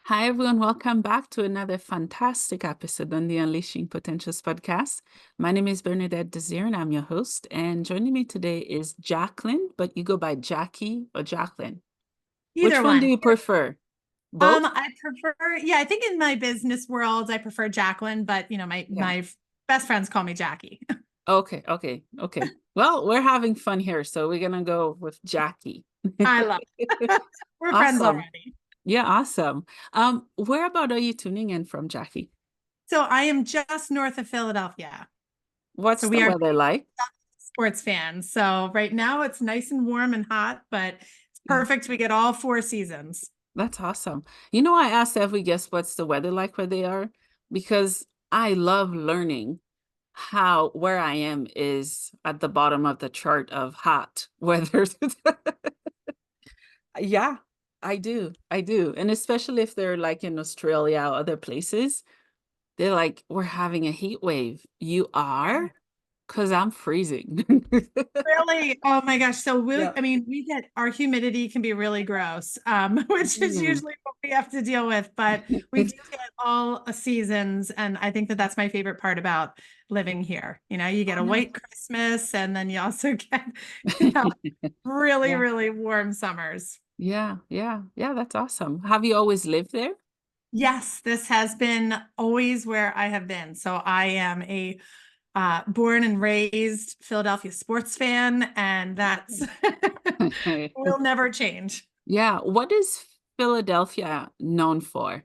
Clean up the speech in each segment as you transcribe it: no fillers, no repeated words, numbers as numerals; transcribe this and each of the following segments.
Hi, everyone. Welcome back to another fantastic episode on the Unleashing Potentials podcast. My name is Bernadette Desir, and I'm your host. And joining me today is Jacqueline, but you go by Jackie or Jacqueline. Which Either one do one. you prefer? Both? I prefer, I think in my business world, I prefer Jacqueline, but my Yeah. best friends call me Jackie. Okay. Well, we're having fun here, so we're gonna go with Jackie. I love it. We're friends Awesome. already. Yeah, awesome. Where about are you tuning in from, Jackie? So I am just north of Philadelphia. So What's the we are weather like? sports fans. So right now it's nice and warm and hot, but it's Yeah. perfect. We get all four seasons. That's awesome. I asked every guest what's the weather like where they are because I love learning how where I am is at the bottom of the chart of hot weather. Yeah, I do. I do. And especially if they're like in Australia or other places, they're like, we're having a heat wave. You are? Because I'm freezing. Really? Oh my gosh. So Yeah. we get our humidity can be really gross, which is Mm. usually what we have to deal with, but we do get all seasons. And I think that that's my favorite part about living here. You get a Yeah. white Christmas and then you also get, you know, really, Yeah. really warm summers. Yeah, that's awesome. Have you always lived there? Yes, this has been always where I have been. So I am a born and raised Philadelphia sports fan, and that's will never change. Yeah. What is Philadelphia known for?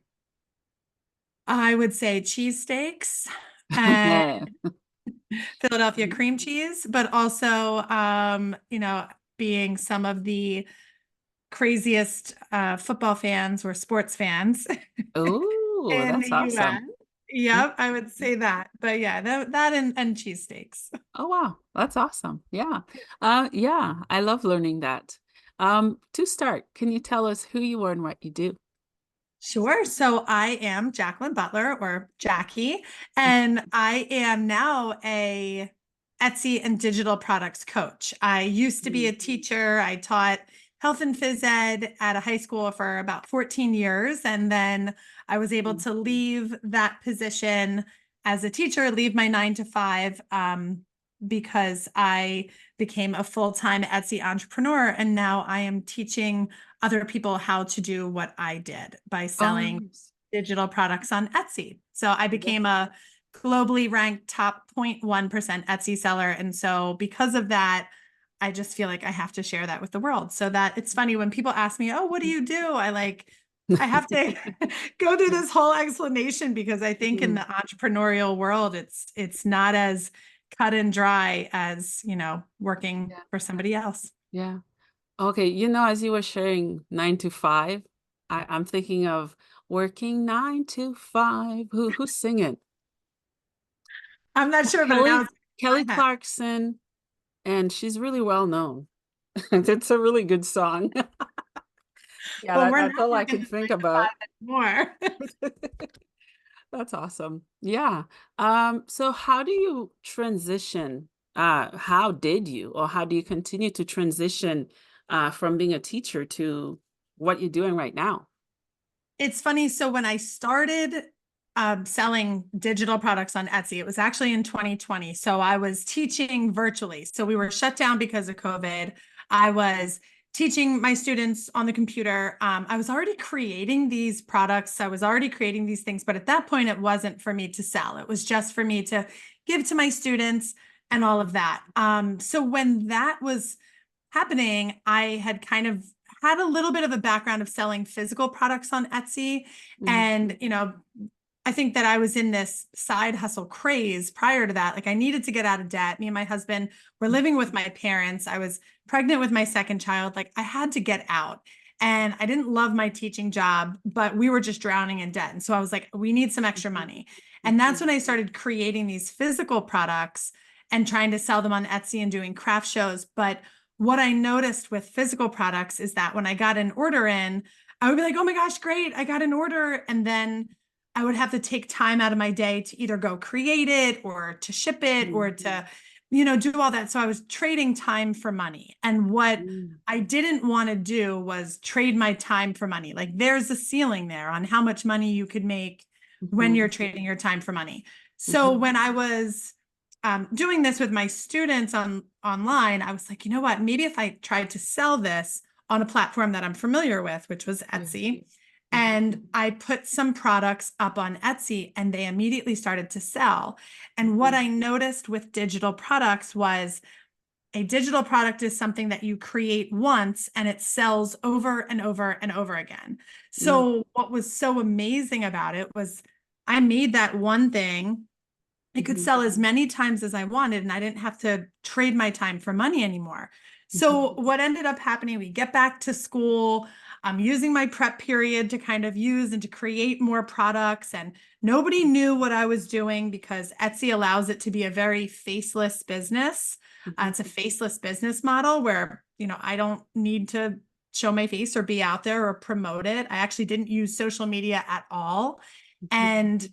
I would say cheesesteaks and Philadelphia cream cheese, but also, being some of the craziest football fans or sports fans Oh, in the that's US. awesome. Yep, I would say that. But yeah, that and cheesesteaks. Oh, wow. That's awesome. Yeah. Yeah, I love learning that. To start, can you tell us who you are and what you do? Sure. So I am Jacqueline Butler or Jackie, and I am now a Etsy and digital products coach. I used to be a Mhm. teacher. I taught health and phys ed at a high school for about 14 years. And then I was able to leave that position as a teacher, leave my 9 to 5, because I became a full-time Etsy entrepreneur. And now I am teaching other people how to do what I did by selling Oh, digital products on Etsy. So I became a globally ranked top 0.1% Etsy seller. And so because of that, I just feel like I have to share that with the world. So that it's funny when people ask me, "Oh, what do you do?" I have to go through this whole explanation because I think in the Mhm. entrepreneurial world, it's not as cut and dry as, working Yeah. for somebody else. Yeah. Okay, as you were sharing 9 to 5, I'm thinking of working 9 to 5. Who's singing? I'm not sure, but now Kelly it's in Kelly my head. Clarkson, and she's really well known. It's a really good song. Yeah, Well, we're that's not all I working can the think 9 to 5 about. anymore. That's awesome. Yeah. So how do you transition? How did you, or how do you continue to transition from being a teacher to what you're doing right now? It's funny. So when I started selling digital products on Etsy, it was actually in 2020. So I was teaching virtually. So we were shut down because of COVID. I was teaching my students on the computer. I was already creating these products. I was already creating these things. But at that point, it wasn't for me to sell. It was just for me to give to my students and all of that. So when that was happening, I had kind of had a little bit of a background of selling physical products on Etsy. Mhm. And, I think that I was in this side hustle craze prior to that. Like I needed to get out of debt. Me and my husband were living with my parents. I was pregnant with my second child. Like I had to get out. And I didn't love my teaching job, but we were just drowning in debt. And so I was like, we need some extra money. And that's when I started creating these physical products and trying to sell them on Etsy and doing craft shows. But what I noticed with physical products is that when I got an order in, I would be like, oh my gosh, great, I got an order. And then I would have to take time out of my day to either go create it or to ship it or to, do all that. So I was trading time for money. And what Mm, I didn't want to do was trade my time for money. Like there's a ceiling there on how much money you could make when you're mhm, trading your time for money. So mhm, when I was doing this with my students online, I was like, you know what? Maybe if I tried to sell this on a platform that I'm familiar with, which was yeah, Etsy, mhm, and I put some products up on Etsy and they immediately started to sell. And what mhm, I noticed with digital products was a digital product is something that you create once and it sells over and over and over again. yeah, So, what was so amazing about it was I made that one thing. It could mhm, sell as many times as I wanted, and I didn't have to trade my time for money anymore. mhm, So, what ended up happening, we get back to school. I'm using my prep period to kind of use and to create more products. And nobody knew what I was doing because Etsy allows it to be a very faceless business. mhm, It's a faceless business model where, I don't need to show my face or be out there or promote it. I actually didn't use social media at all. mhm, And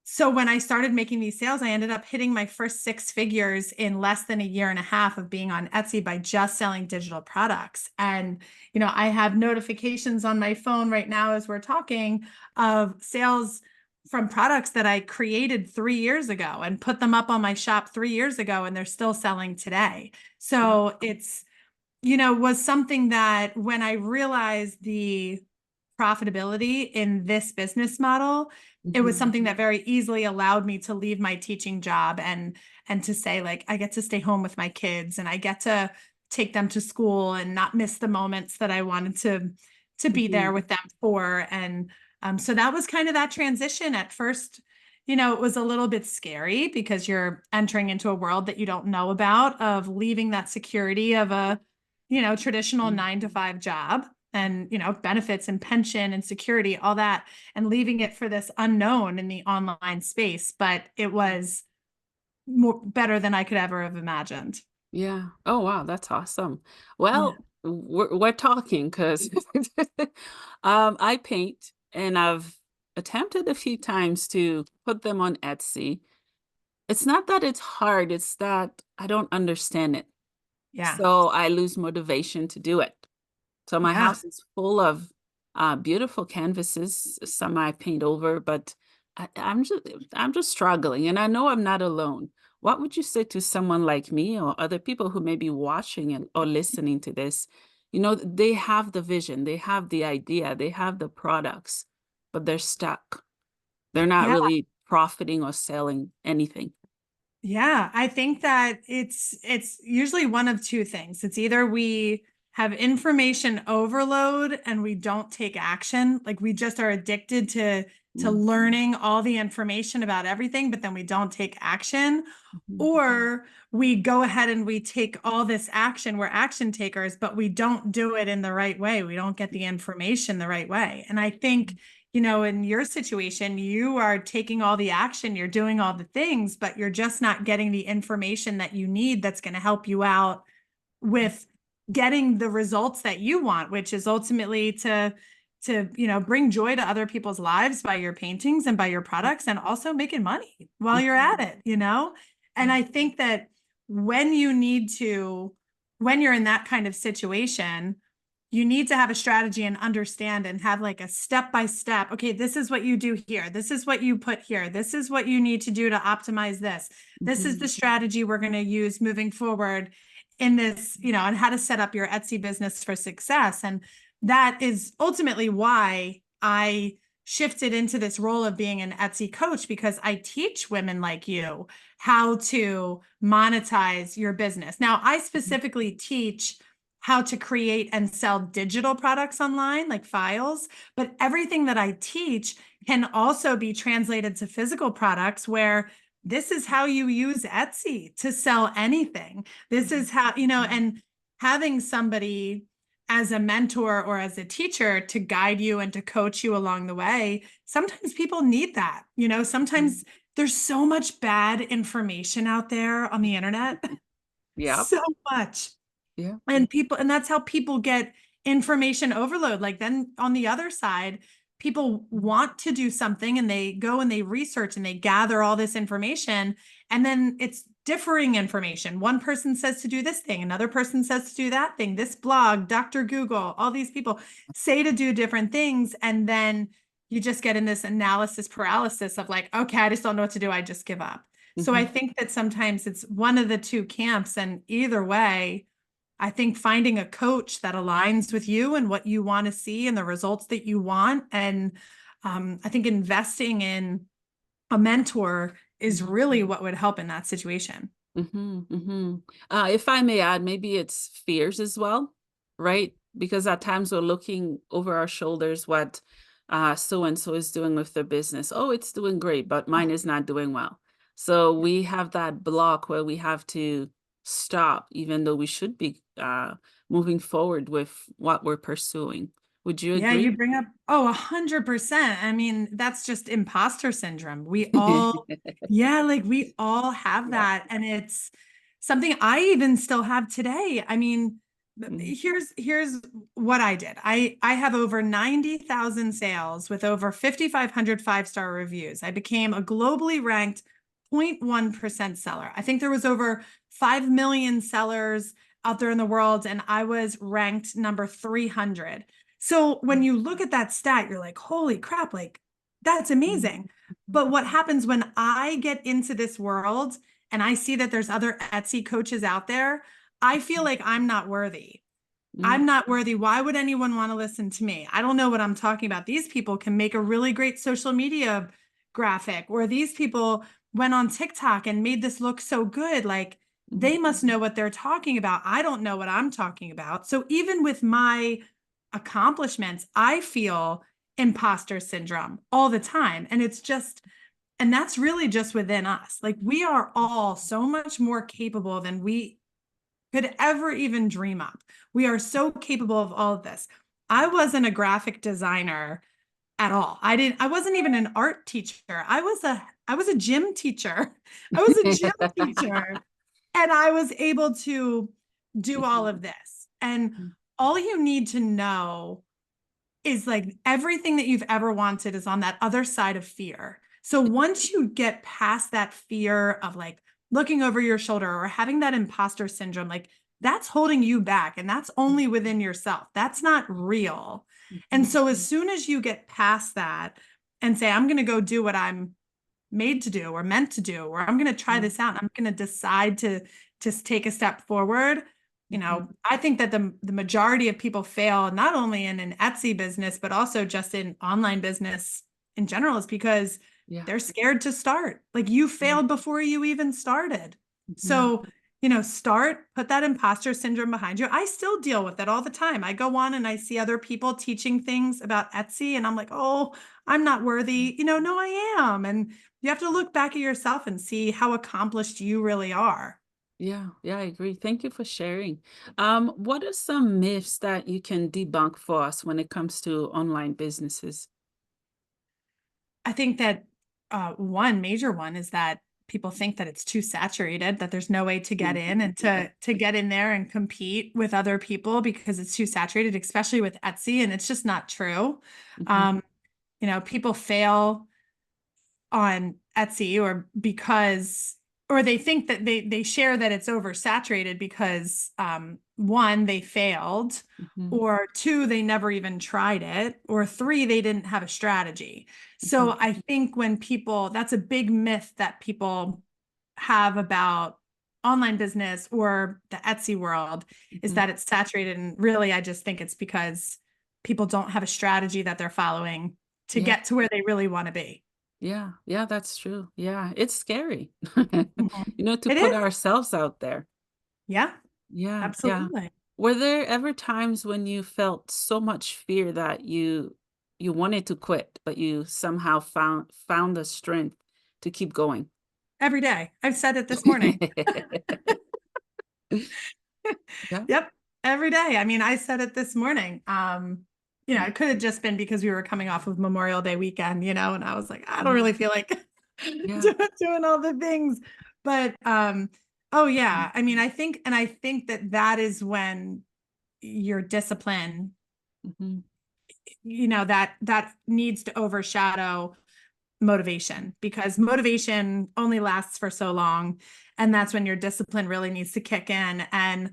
so when I started making these sales, I ended up hitting my first six figures in less than a year and a half of being on Etsy by just selling digital products. And, I have notifications on my phone right now as we're talking of sales from products that I created 3 years ago and put them up on my shop 3 years ago, and they're still selling today. So it's, was something that when I realized the profitability in this business model, it was mhm, something that very easily allowed me to leave my teaching job and to say like I get to stay home with my kids and I get to take them to school and not miss the moments that I wanted to be there mhm, with them for. And so that was kind of that transition at first. It was a little bit scary because you're entering into a world that you don't know about, of leaving that security of a traditional mhm. 9 to 5 job and, benefits and pension and security, all that, and leaving it for this unknown in the online space. But it was more better than I could ever have imagined. Yeah. Oh, wow, that's awesome. Yeah. Well, we're talking because I paint and I've attempted a few times to put them on Etsy. It's not that it's hard, it's that I don't understand it. Yeah. So I lose motivation to do it. So my Yeah. house is full of beautiful canvases. Some I paint over, but I'm just struggling, and I know I'm not alone. What would you say to someone like me or other people who may be watching and or listening to this? They have the vision, they have the idea, they have the products, but they're stuck. They're not Yeah. really profiting or selling anything. Yeah, I think that it's usually one of two things. It's either we have information overload and we don't take action, like we just are addicted to Mm, learning all the information about everything, but then we don't take action, mhm, or we go ahead and we take all this action. We're action takers, but we don't do it in the right way. We don't get the information the right way. And I think in your situation, you are taking all the action, you're doing all the things, but you're just not getting the information that you need that's going to help you out with getting the results that you want, which is ultimately to bring joy to other people's lives by your paintings and by your products, and also making money while you're mhm, at it. And I think that when you need to when you're in that kind of situation, you need to have a strategy and understand and have like a step by step. Okay, this is what you do here. This is what you put here. This is what you need to do to optimize this. This is mhm, the strategy we're going to use moving forward in this, and how to set up your Etsy business for success. And that is ultimately why I shifted into this role of being an Etsy coach, because I teach women like you how to monetize your business. Now, I mhm, specifically teach how to create and sell digital products online, like files, but everything that I teach can also be translated to physical products, where this is how you use Etsy to sell anything. This mhm, is how, and having somebody as a mentor or as a teacher to guide you and to coach you along the way, sometimes people need that. mhm. Sometimes there's so much bad information out there on the internet, Yep. so much. Yeah. And that's how people get information overload. Like then on the other side, people want to do something and they go and they research and they gather all this information. And then it's differing information. One person says to do this thing, another person says to do that thing. This blog, Dr. Google, all these people say to do different things. And then you just get in this analysis paralysis of like, okay, I just don't know what to do. I just give up. So I Mhm. think that sometimes it's one of the two camps. And either way, I think finding a coach that aligns with you and what you want to see and the results that you want. And I think investing in a mentor is Mhm. really what would help in that situation. Mhm. Mhm. If I may add, maybe it's fears as well, right? Because at times we're looking over our shoulders what so and so is doing with their business. Oh, it's doing great, but mine is not doing well. So Yeah. we have that block where we have to stop, even though we should be moving forward with what we're pursuing. Would you Yeah, agree? you bring up, oh, 100%. I mean, that's just imposter syndrome. We all, yeah, like we all have Yeah. that. And it's something I even still have today. I mean, Mhm. here's what I did. I have over 90,000 sales with over 5,500 five-star reviews. I became a globally ranked 0.1% seller. I think there was over 5 million sellers out there in the world, and I was ranked number 300. So when you look at that stat, you're like, holy crap, like that's Mhm. amazing. But what happens when I get into this world and I see that there's other Etsy coaches out there, I feel like I'm not worthy. Mhm. I'm not worthy. Why would anyone want to listen to me? I don't know what I'm talking about. These people can make a really great social media graphic, or these people went on TikTok and made this look so good. Like Mhm. they must know what they're talking about. I don't know what I'm talking about. So even with my accomplishments, I feel imposter syndrome all the time. And it's just, and that's really just within us. Like we are all so much more capable than we could ever even dream up. We are so capable of all of this. I wasn't a graphic designer at all. I wasn't even an art teacher. I was a gym teacher. I was a gym teacher, and I was able to do all of this. And all you need to know is like everything that you've ever wanted is on that other side of fear. So once you get past that fear of like looking over your shoulder or having that imposter syndrome, like that's holding you back and that's only within yourself. That's not real. And Mhm. so as soon as you get past that and say, I'm going to go do what I'm made to do or meant to do, or I'm going to try Mhm. this out, and I'm going to decide to just take a step forward. Mhm. I think that the majority of people fail not only in an Etsy business, but also just in online business in general is because Yeah. they're scared to start. Like you Mhm. failed before you even started. Mhm. So, start, put that imposter syndrome behind you. I still deal with it all the time. I go on and I see other people teaching things about Etsy and I'm like, oh, I'm not worthy. No, I am. And you have to look back at yourself and see how accomplished you really are. Yeah, yeah, I agree. Thank you for sharing. What are some myths that you can debunk for us when it comes to online businesses? I think that one major one is that people think that it's too saturated, that there's no way to get Mhm. in and to get in there and compete with other people because it's too saturated, especially with Etsy, and it's just not true. Mhm. Um, People fail on Etsy or they think that they share that it's oversaturated because one, they failed, Mhm. or two, they never even tried it, or three, they didn't have a strategy. Mhm. So I think when people, that's a big myth that people have about online business or the Etsy world, is Mhm. that it's saturated. And really, I just think it's because people don't have a strategy that they're following to Yeah, get to where they really want to be. yeah, yeah, that's true. Yeah, it's scary, Mhm. to It put is. ourselves out there. Yeah, Yeah, yeah. absolutely. Were there ever times when you felt so much fear that you wanted to quit, but you somehow found the strength to keep going? Every day. I've said it this morning. Yeah. Yep. Every day. I mean, I said it this morning. It could have just been because we were coming off of Memorial Day weekend, and I was like, I don't Mhm. really feel like Yeah. doing all the things. But oh Mhm. yeah. I mean, I think that is when your discipline, Mhm. that needs to overshadow motivation, because motivation only lasts for so long. And that's when your discipline really needs to kick in. And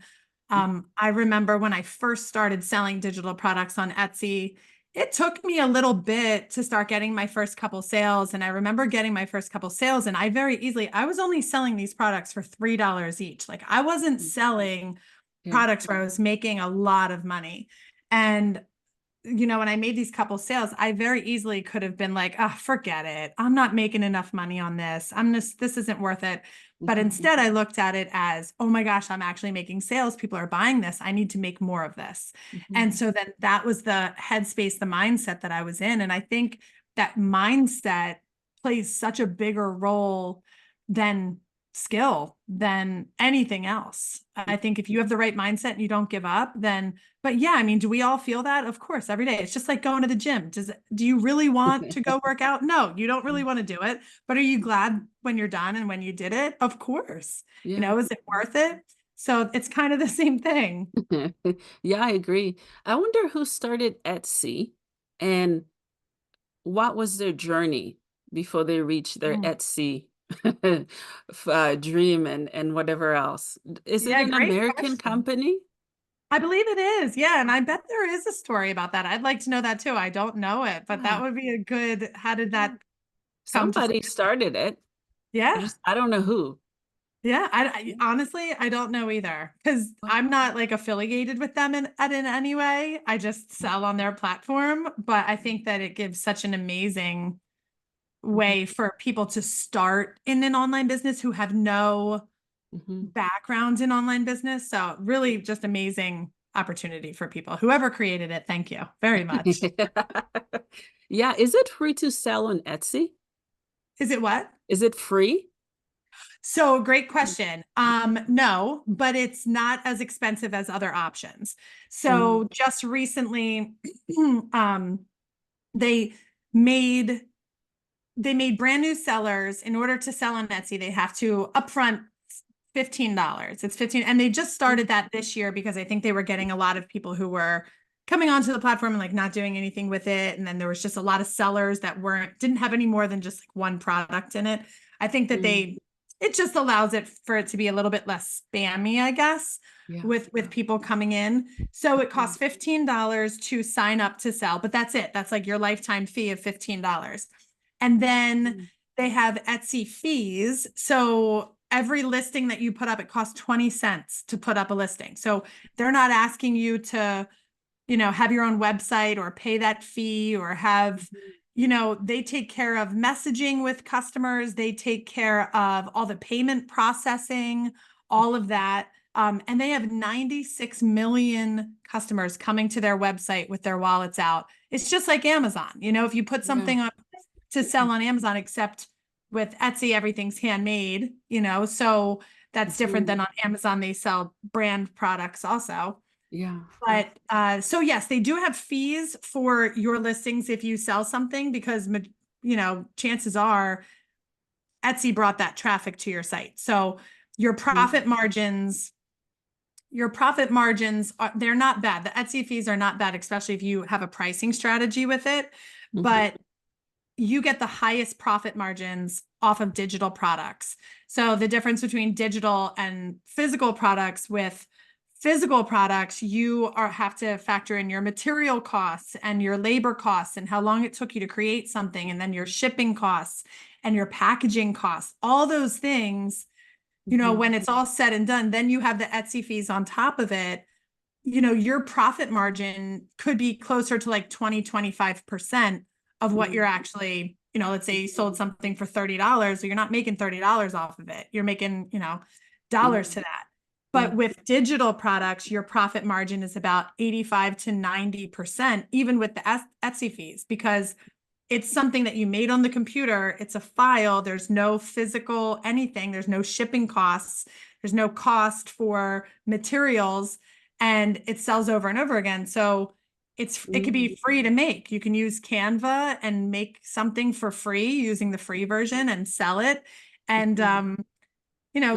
I remember when I first started selling digital products on Etsy, it took me a little bit to start getting my first couple sales. And I remember getting my first couple sales, and I was only selling these products for $3 each. Like, I wasn't Mhm. selling Yeah. products where I was making a lot of money. And when I made these couple sales, I very easily could have been like, oh, forget it. I'm not making enough money on this. This isn't worth it. But Mhm. instead, I looked at it as, oh my gosh, I'm actually making sales. People are buying this. I need to make more of this. Mhm. And so then that was the headspace, the mindset that I was in. And I think that mindset plays such a bigger role than skill, than anything else. I think if you have the right mindset and you don't give up, then but yeah, I mean, do we all feel that? Of course, every day. It's just like going to the gym. Do you really want to go work out? No, you don't really want to do it. But are you glad when you're done and when you did it? Of course. Yeah. Is it worth it? So it's kind of the same thing. Yeah, I agree. I wonder who started Etsy and what was their journey before they reached their Mm. Etsy dream and whatever else. Is it Yeah, an great American question. company? I believe it is. Yeah. And I bet there is a story about that. I'd like to know that too. I don't know it, but that Yeah. would be a good, how did that come to Somebody fruition? started it. Yeah. I don't know who. Yeah, honestly, I don't know either, because I'm not like affiliated with them in any way. I just sell on their platform, but I think that it gives such an amazing Mhm. way for people to start in an online business who have no Mhm. background in online business. So really just amazing opportunity for people. Whoever created it, thank you very much. Yeah, is it free to sell on Etsy? Is it what? Is it free? So great question. No, but it's not as expensive as other options. Mm, So just recently, um, they made they made brand new sellers. In order to sell on Etsy, they have to upfront $15. It's 15, and they just mm, started that this year because I think they were getting a lot of people who were coming onto the platform and like not doing anything with it. And then there was just a lot of sellers that didn't have any more than just like one product in it. I think that mm. it just allows it for it to be a little bit less spammy, I guess, Yeah. with people coming in. So it Mhm. costs $15 to sign up to sell, but that's it. That's like your lifetime fee of $15. And then Mm, they have Etsy fees. So every listing that you put up, it costs 20 cents to put up a listing. So they're not asking you to, have your own website or pay that fee or have, mhm. they take care of messaging with customers. They take care of all the payment processing, all of that. And they have 96 million customers coming to their website with their wallets out. It's just like Amazon. If you put Yeah. something up to sell on Amazon, except with Etsy, everything's handmade, so that's different Mhm. than on Amazon. They sell brand products also. Yeah. Yeah. But so yes, they do have fees for your listings if you sell something, because chances are Etsy brought that traffic to your site. So your Mhm. profit margins, they're not bad. The Etsy fees are not bad, especially if you have a pricing strategy with it. Mhm. But you get the highest profit margins off of digital products. So the difference between digital and physical products, with physical products, have to factor in your material costs and your labor costs and how long it took you to create something, and then your shipping costs and your packaging costs, all those things. Mhm. When it's all said and done, then you have the Etsy fees on top of it. Your profit margin could be closer to like 20-25% of what you're Mm, actually, let's say you sold something for $30, so you're not making $30 off of it. You're making, dollars yeah. to that. Yeah. But with digital products, your profit margin is about 85 to 90%, even with the Etsy fees, because it's something that you made on the computer. It's a file. There's no physical anything. There's no shipping costs. There's no cost for materials, and it sells over and over again. So it could Mm, be free to make. You can use Canva and make something for free using the free version and sell it. And mhm.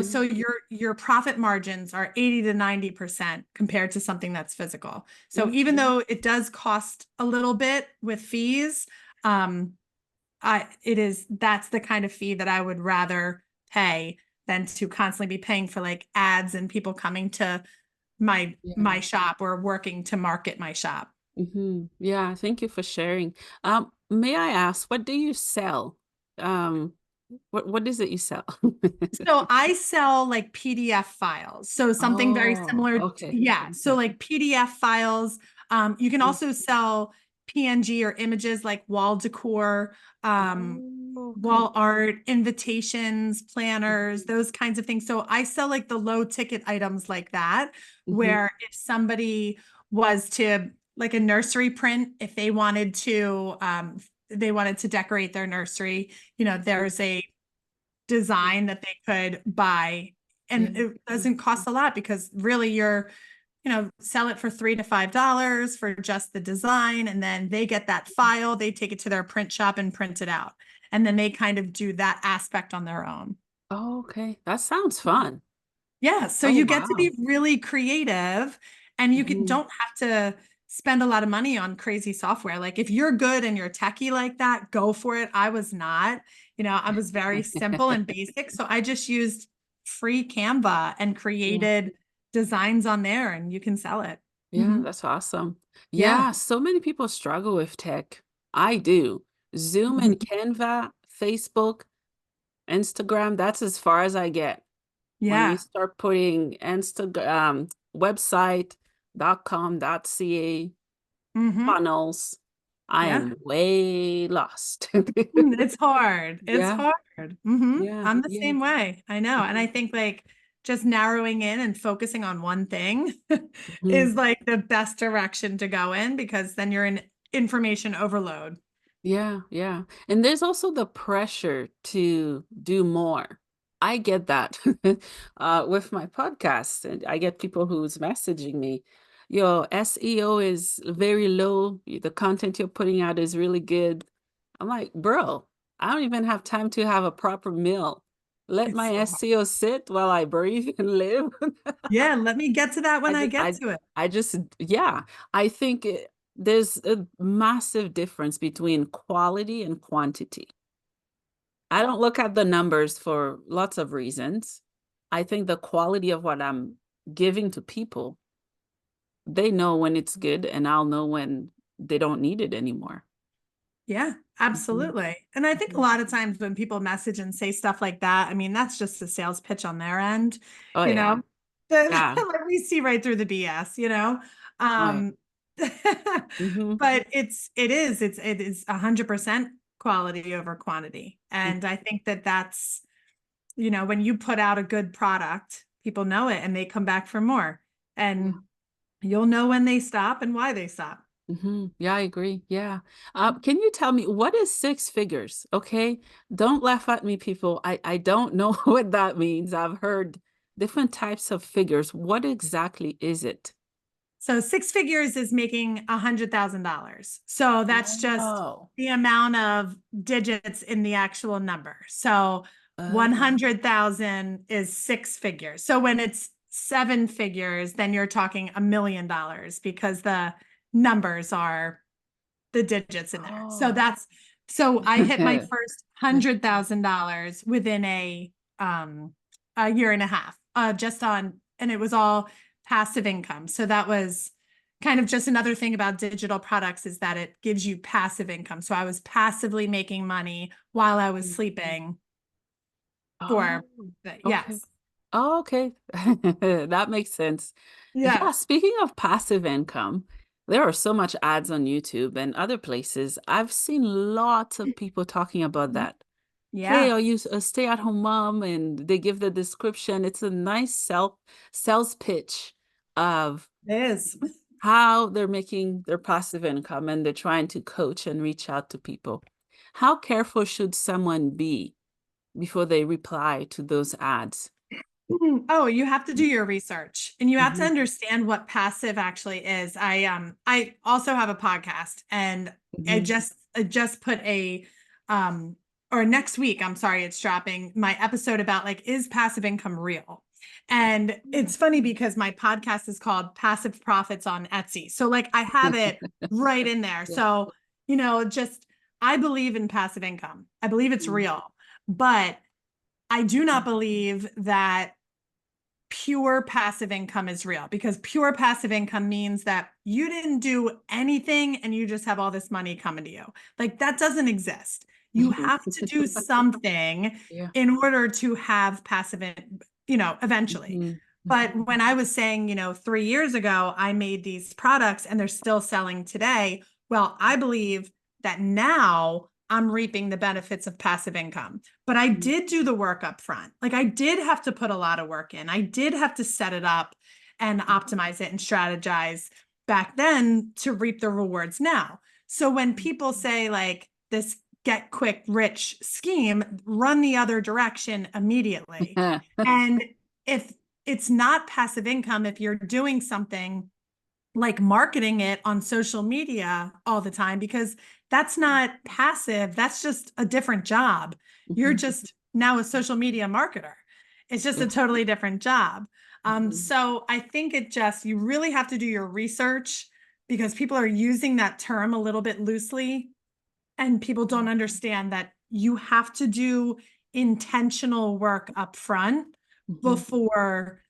so Yeah. your profit margins are 80 to 90% compared to something that's physical. So Mm, even though it does cost a little bit with fees, um, that's the kind of fee that I would rather pay than to constantly be paying for like ads and people coming to my Yeah. shop or working to market my shop. Yeah, thank you for sharing. May I ask, what do you sell? Um, what is it you sell? So I sell like PDF files. So something very Oh, similar. okay. Yeah. So Okay. like PDF files. You can also sell PNG or images like wall decor, Oh, okay. wall art, invitations, planners, those kinds of things. So I sell like the low ticket items like that, Mm-hmm. where if somebody was to like a nursery print, if they wanted to decorate their nursery, there's a design that they could buy, Yeah. and it doesn't cost a lot because really sell it for $3 to $5 for just the design, and then they get that file, they take it to their print shop and print it out, and then they kind of do that aspect on their own. Oh, okay. That sounds fun. Yeah, so Oh, you get to wow. be really creative, and Hmm. don't have to spend a lot of money on crazy software. Like if you're good and you're techie like that, go for it. I was not. I was very simple and basic, so I just used free Canva and Yeah. created designs on there, and you can sell it. Yeah, Mhm. that's awesome. Yeah. Yeah, so many people struggle with tech. I do. Zoom and Mhm. Canva, Facebook, Instagram, that's as far as I get. When you Yeah. start putting Instagram, website.com.ca Hmm. funnels, I Yeah. am way lost. It's hard. It's Yeah, hard. yeah, I'm the yeah. same way. I know. And I think like just narrowing in and focusing on one thing Mhm. is like the best direction to go in, because then you're in information overload. Yeah, yeah. And there's also the pressure to do more. I get that with my podcast. And I get people who's messaging me, your SEO is very low. The content you're putting out is really good. I'm like, bro, I don't even have time to have a proper meal. Let It's my so hard. SEO sit while I breathe and live. Yeah, let me get to that I when I just, get I, to it. I just, yeah, I think there's a massive difference between quality and quantity. I don't look at the numbers for lots of reasons. I think the quality of what I'm giving to people, they know when it's good, and I'll know when they don't need it anymore. Yeah, Mhm, absolutely. And I think a mhm. lot of times when people message and say stuff like that, I mean, that's just a sales pitch on their end, Oh you yeah, know, that yeah. like we see right through the BS. Oh yeah. Um, Hmm. but it is 100% quality over quantity. And I think that that's, when you put out a good product, people know it and they come back for more. Yeah. And you'll know when they stop and why they stop. Yeah, I agree. Yeah. Can you tell me what is six figures? Okay. Don't laugh at me, people. I don't know what that means. I've heard different types of figures. What exactly is it? So six figures is making $100,000. So that's just Oh. the amount of digits in the actual number. So Oh. 100,000 is six figures. So when it's seven figures, then you're talking $1 million, because the numbers are the digits in there. Oh. So I hit my first $100,000 within a year and a half, and it was all passive income. So that was kind of just another thing about digital products, is that it gives you passive income. So I was passively making money while I was sleeping Oh, for okay. yes. Oh, okay. That makes sense. Yeah. Yeah, speaking of passive income, there are so much ads on YouTube and other places. I've seen lots of people talking about that. Hey, Yeah, are you a stay-at-home mom? And they give the description. It's a nice sales pitch of it is. how they're making their passive income, and they're trying to coach and reach out to people. How careful should someone be before they reply to those ads? Oh, you have to do your research, and you have to Mhm, understand what passive actually is. I also have a podcast, and mhm, I just put a or next week, I'm sorry, it's dropping my episode about like, is passive income real? And mhm. it's funny because my podcast is called Passive Profits on Etsy. So like I have it right in there. Yeah. So, just I believe in passive income. I believe it's Mm. real, but I do not believe that pure passive income is real, because pure passive income means that you didn't do anything and you just have all this money coming to you. Like, that doesn't exist. You have to do something Yeah. in order to have passive, eventually. Mhm. But Mhm. when I was saying, 3 years ago, I made these products and they're still selling today. Well, I believe that now I'm reaping the benefits of passive income. But I Mhm. did do the work up front. Like, I did have to put a lot of work in. I did have to set it up and optimize it and strategize back then to reap the rewards now. So when people say like this get quick rich scheme, run the other direction immediately. And if it's not passive income, if you're doing something like marketing it on social media all the time, because that's not passive, that's just a different job. You're Mhm. just now a social media marketer. It's just a Yeah. totally different job. Mhm. So I think you really have to do your research, because people are using that term a little bit loosely, and people don't understand that you have to do intentional work up front Mhm. before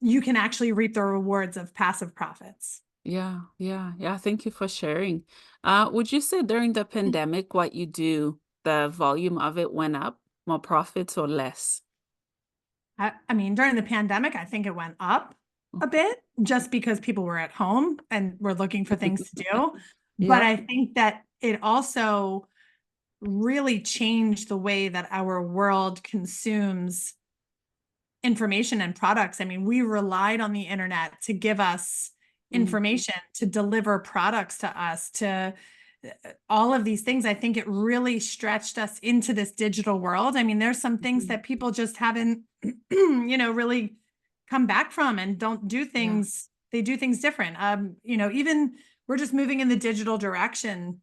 you can actually reap the rewards of passive profits. Yeah, yeah, yeah. Thank you for sharing. Would you say during the pandemic, what you do, the volume of it went up, more profits or less? I mean, during the pandemic, I think it went up a bit, just because people were at home and were looking for things to do. But Yeah. I think that it also really changed the way that our world consumes information and products. I mean, we relied on the internet to give us Mm. information, to deliver products to us, to all of these things. I think it really stretched us into this digital world. I mean, there's some things Mhm. that people just haven't, really come back from, and don't do Yeah. things. They do things different. Even we're just moving in the digital direction.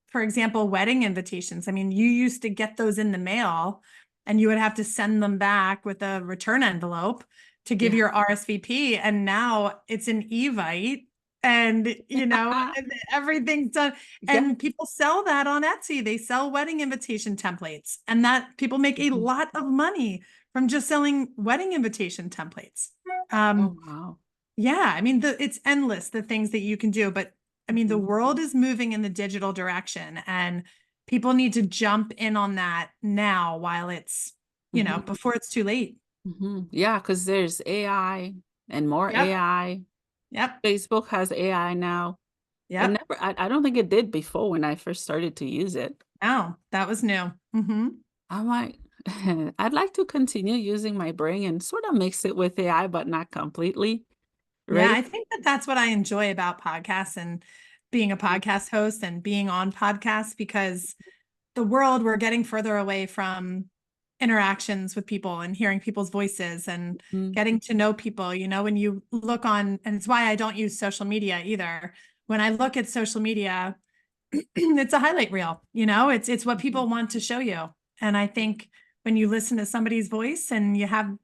For example, wedding invitations. I mean, you used to get those in the mail and you would have to send them back with a return envelope to give Yeah. your RSVP. And now it's an Evite, and, and everything's done. Yeah. And people sell that on Etsy. They sell wedding invitation templates, and that people make a Mhm. lot of money from just selling wedding invitation templates. Oh, Um, wow. yeah, I mean, it's endless, the things that you can do, but I mean, the Mhm. world is moving in the digital direction, and people need to jump in on that now while it's, Mhm. before it's too late. Mhm. Yeah, because there's AI and more Yep. AI. Yep. Facebook has AI now. It Yep. never, I don't think it did before when I first started to use it. Oh, that was new. I'm like, I'd like to continue using my brain and sort of mix it with AI, but not completely, Yeah, right? I think that that's what I enjoy about podcasts and being a podcast host and being on podcasts, because the world, we're getting further away from interactions with people and hearing people's voices and Mhm. getting to know people. When you look on, and it's why I don't use social media either. When I look at social media, it's a highlight reel, it's what Mhm. people want to show you. And I think when you listen to somebody's voice and you have,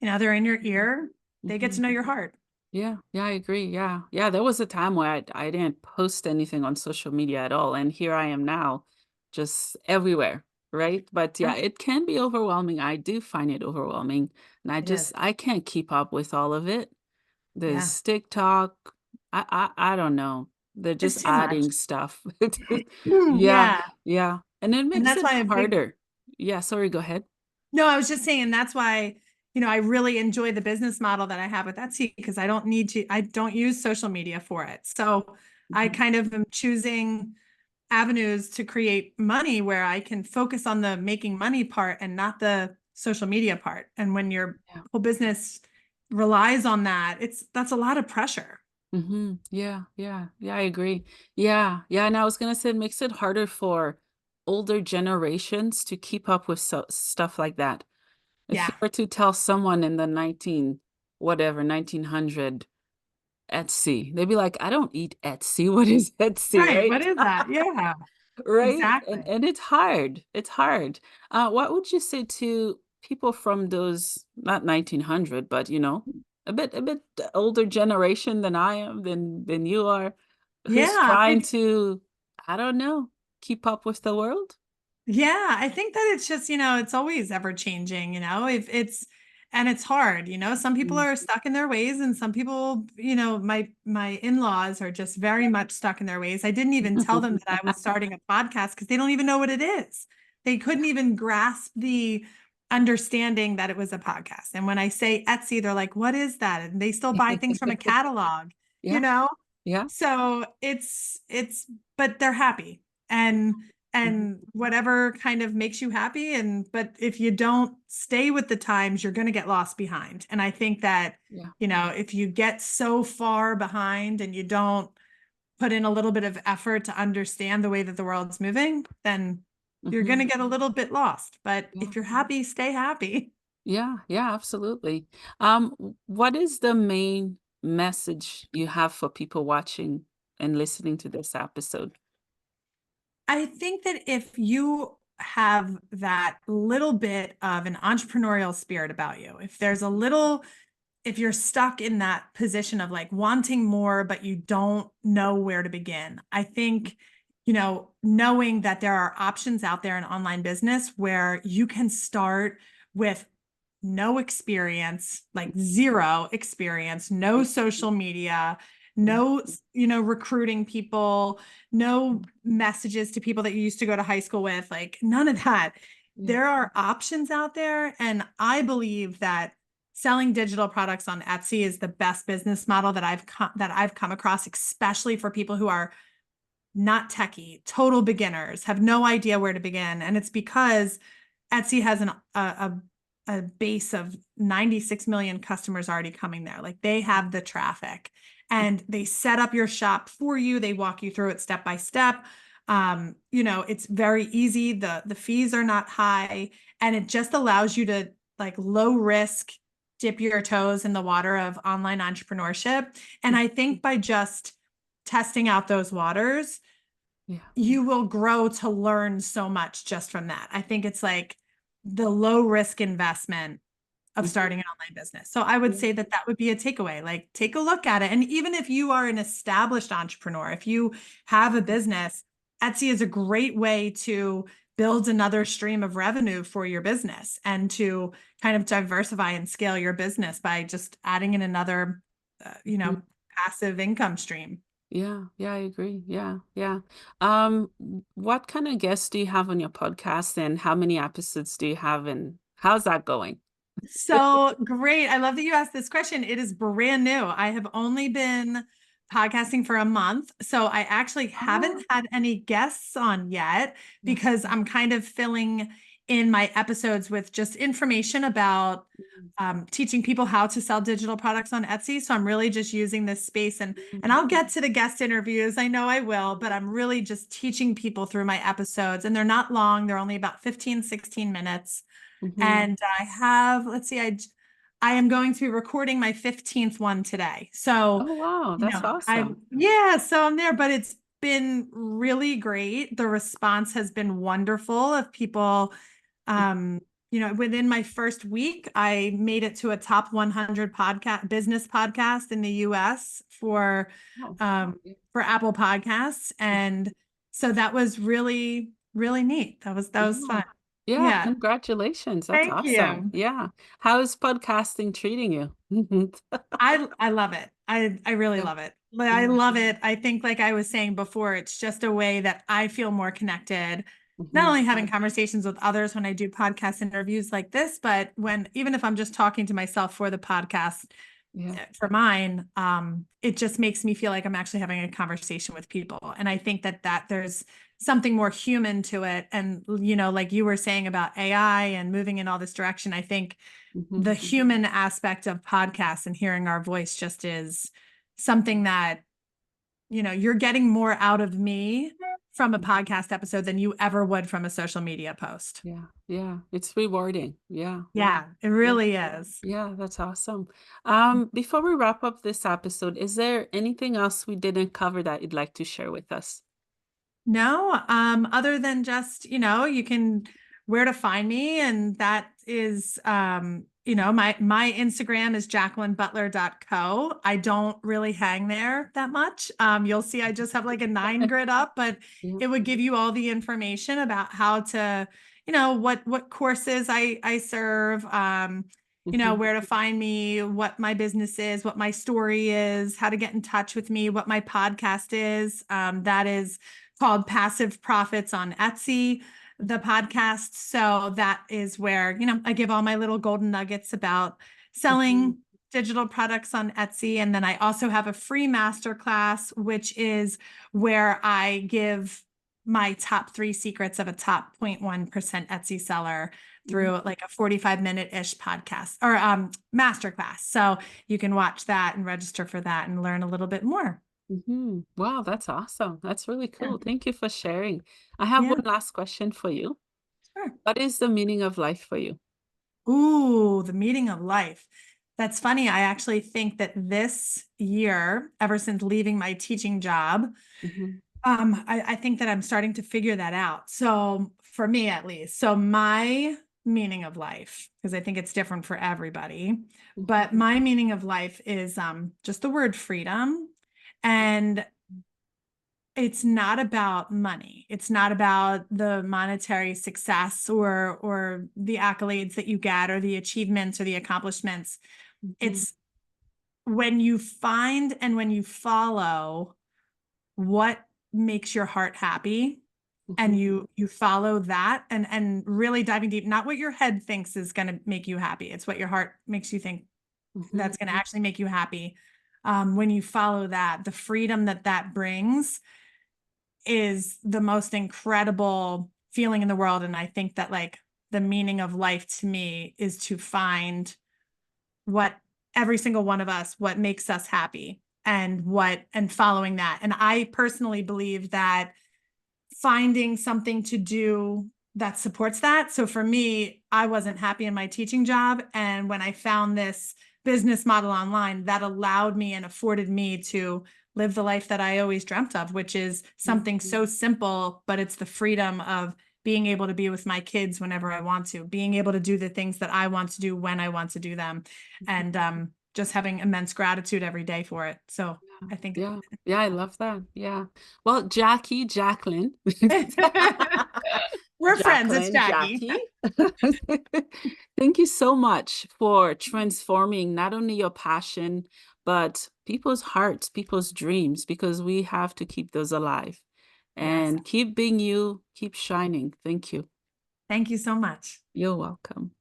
they're in your ear, they get to Mhm. know your heart. Yeah, yeah, I agree. Yeah. Yeah, there was a time where I didn't post anything on social media at all. And here I am now, just everywhere, right? But Yeah, yeah, it can be overwhelming. I do find it overwhelming. And it is. I can't keep up with all of it. Yeah, There's TikTok. I don't know. They're just it's too much. adding stuff. Yeah, Yeah. yeah. And it And makes that's it why a big harder. Yeah, sorry, go ahead. No, I was just saying that's why, I really enjoy the business model that I have with Etsy, because I don't use social media for it. So I Mhm. kind of am choosing avenues to create money where I can focus on the making money part and not the social media part. And when your Yeah. whole business relies on that, that's a lot of pressure. Yeah, yeah, yeah, I agree. Yeah, yeah, and I was gonna say it makes it harder for older generations to keep up with stuff like that. If you Yeah. were to tell someone in the 1900 Etsy, they'd be like, I don't eat Etsy. What is Etsy, Right. right? What is that? Yeah, Right? exactly. And it's hard. It's hard. What would you say to people from those, not 1900, but a bit older generation than I am, than you are, who's Yeah. trying to, I don't know. keep up with the world? Yeah, I think that it's just, it's always ever changing, if it's and it's hard, some people Mm. are stuck in their ways and some people, my in-laws are just very much stuck in their ways. I didn't even tell them that I was starting a podcast because they don't even know what it is. They couldn't even grasp the understanding that it was a podcast. And when I say Etsy, they're like, "What is that?" And they still buy things from a catalog, you Yeah, know? yeah. So it's but they're happy. Mhm. And whatever kind of makes you happy, but if you don't stay with the times, you're going to get lost behind. And I think that, Yeah. if you get so far behind and you don't put in a little bit of effort to understand the way that the world's moving, then you're going Mhm. to get a little bit lost. But Yeah. if you're happy, stay happy. Yeah, yeah, absolutely. What is the main message you have for people watching and listening to this episode? I think that if you have that little bit of an entrepreneurial spirit about you, if you're stuck in that position of like wanting more, but you don't know where to begin, I think, knowing that there are options out there in online business where you can start with no experience, like zero experience, no social media, Yeah, no, recruiting people, no messages to people that you used to go to high school with, like none of that. yeah, There are options out there. And I believe that selling digital products on Etsy is the best business model that I've come across, especially for people who are not techie, total beginners, have no idea where to begin. And it's because Etsy has a base of 96 million customers already coming there. Like they have the traffic and they set up your shop for you. They walk you through it step by step. It's very easy. The fees are not high, and it just allows you to like low risk dip your toes in the water of online entrepreneurship. And I think by just testing out those waters, yeah. you will grow to learn so much just from that. I think it's like the low risk investment of Mhm. starting an online business. So I would Yeah. say that that would be a takeaway. Like take a look at it. And even if you are an established entrepreneur, if you have a business, Etsy is a great way to build another stream of revenue for your business and to kind of diversify and scale your business by just adding in another, Mhm. passive income stream. Yeah, yeah, I agree. Yeah, yeah. What kind of guests do you have on your podcast and how many episodes do you have and how's that going? So great. I love that you asked this question. It is brand new. I have only been podcasting for a month. So I actually Oh, haven't had any guests on yet yeah. because I'm kind of filling in my episodes with just information about Mhm. teaching people how to sell digital products on Etsy. So I'm really just using this space and Mhm. I'll get to the guest interviews. I know I will, but I'm really just teaching people through my episodes, and they're not long. They're only about 15, 16 minutes. Mhm. And I have, let's see, I am going to be recording my 15th one today. So, Oh, wow, that's awesome. yeah, so I'm there, but it's been really great. The response has been wonderful of people. Um, within my first week, I made it to a top 100 business podcast in the US Oh, for Apple Podcasts. And so that was really, really neat. That was yeah. fun. Yeah, Yeah. congratulations. That's Thank awesome. you. Yeah. How is podcasting treating you? I love it. I really Yeah. love it. Like, I Yeah. love it. I think, like I was saying before, it's just a way that I feel more connected, not Mhm. only having conversations with others when I do podcast interviews like this, but even if I'm just talking to myself for the podcast, Yeah. for mine, it just makes me feel like I'm actually having a conversation with people. And I think that there's something more human to it. And, like you were saying about AI and moving in all this direction, I think Mhm. the human aspect of podcasts and hearing our voice just is something that, you're getting more out of me from a Mhm. podcast episode than you ever would from a social media post. Yeah. Yeah. It's rewarding. Yeah. Yeah, it Yeah. really is. Yeah, that's awesome. Before we wrap up this episode, is there anything else we didn't cover that you'd like to share with us? No, other than just, you can where to find me, and that is my Instagram is jacquelinebutler.co. I don't really hang there that much. You'll see I just have like a 9 grid up, but Yeah. it would give you all the information about how to, what courses I serve, Mhm. where to find me, what my business is, what my story is, how to get in touch with me, what my podcast is. That is called Passive Profits on Etsy, the podcast. So that is where, I give all my little golden nuggets about Mhm. selling digital products on Etsy. And then I also have a free masterclass, which is where I give my top 3 secrets of a top 0.1% Etsy seller Mhm. through like a 45-minute-ish podcast or masterclass. So you can watch that and register for that and learn a little bit more. Mhm. Wow, that's awesome. That's really Yeah. cool. Thank you for sharing. I have Yeah. one last question for you. Sure. What is the meaning of life for you? Ooh, the meaning of life. That's funny. I actually think that this year, ever since leaving my teaching job, Mhm. I think that I'm starting to figure that out. So for me, at least, so my meaning of life, because I think it's different for everybody, but Mhm. my meaning of life is just the word freedom. And it's not about money. It's not about the monetary success or the accolades that you get or the achievements or the accomplishments. Mhm. It's when you find and when you follow what makes your heart happy and Mhm. you follow that and really diving deep, not what your head thinks is going to make you happy. It's what your heart makes you think Mhm. that's going to actually make you happy. When you follow that, the freedom that that brings is the most incredible feeling in the world. And I think that like the meaning of life to me is to find what every single one of us, what makes us happy and following that. And I personally believe that finding something to do that supports that. So for me, I wasn't happy in my teaching job. And when I found this business model online, that allowed me and afforded me to live the life that I always dreamt of, which is something Mhm. so simple, but it's the freedom of being able to be with my kids whenever I want to, being able to do the things that I want to do when I want to do them, and just having immense gratitude every day for it. So I think Yeah. Yeah, I love that. Yeah. Well, Jacqueline. we're friends. It's Jacqueline, Jackie. Jackie. Thank you so much for transforming not only your passion, but people's hearts, people's dreams, because we have to keep those alive Yes. and keep being you, keep shining. Thank you. Thank you so much. You're welcome.